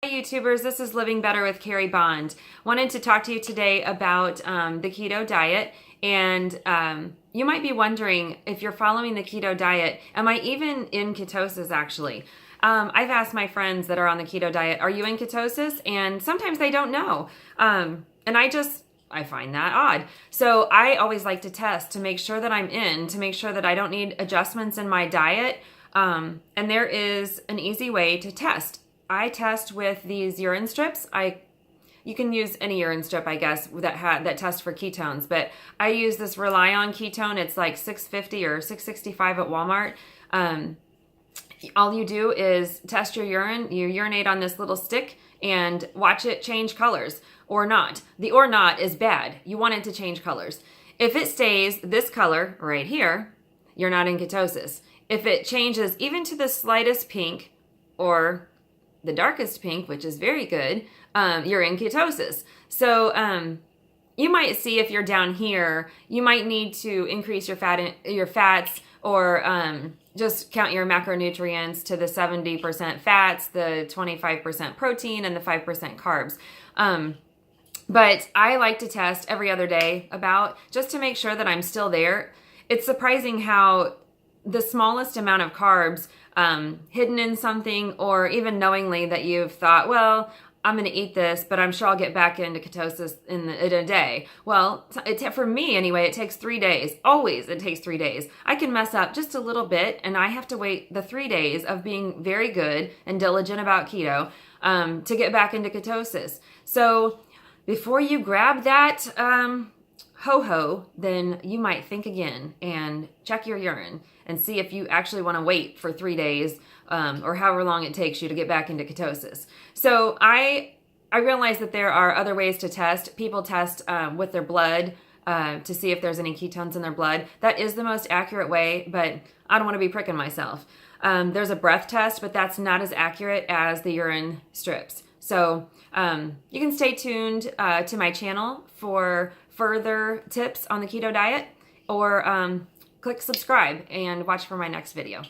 Hi YouTubers, this is Living Better with Carrie Bond. Wanted to talk to you today about the keto diet, and you might be wondering, if you're following the keto diet, am I even in ketosis actually? I've asked my friends that are on the keto diet, are you in ketosis? And sometimes they don't know. And I find that odd. So I always like to test to make sure that I'm in, to make sure that I don't need adjustments in my diet. And there is an easy way to test. I test with these urine strips. You can use any urine strip, I guess, that test for ketones. But I use this Relion ketone. It's like $6.50 or $6.65 at Walmart. All you do is test your urine. You urinate on this little stick and watch it change colors or not. The or not is bad. You want it to change colors. If it stays this color right here, you're not in ketosis. If it changes even to the slightest pink or the darkest pink, which is very good, you're in ketosis. So you might see if you're down here, you might need to increase your fats or just count your macronutrients to the 70% fats, the 25% protein, and the 5% carbs. But I like to test every other day just to make sure that I'm still there. It's surprising how the smallest amount of carbs hidden in something, or even knowingly that you've thought, well, I'm going to eat this, but I'm sure I'll get back into ketosis in a day. Well, for me anyway, it takes 3 days. Always it takes 3 days. I can mess up just a little bit, and I have to wait the 3 days of being very good and diligent about keto to get back into ketosis. So before you grab that ho-ho, then you might think again and check your urine and see if you actually want to wait for 3 days or however long it takes you to get back into ketosis. So I realize that there are other ways to test. People test with their blood to see if there's any ketones in their blood. That is the most accurate way, but I don't want to be pricking myself. There's a breath test, but that's not as accurate as the urine strips. So you can stay tuned to my channel for further tips on the keto diet, or click subscribe and watch for my next video.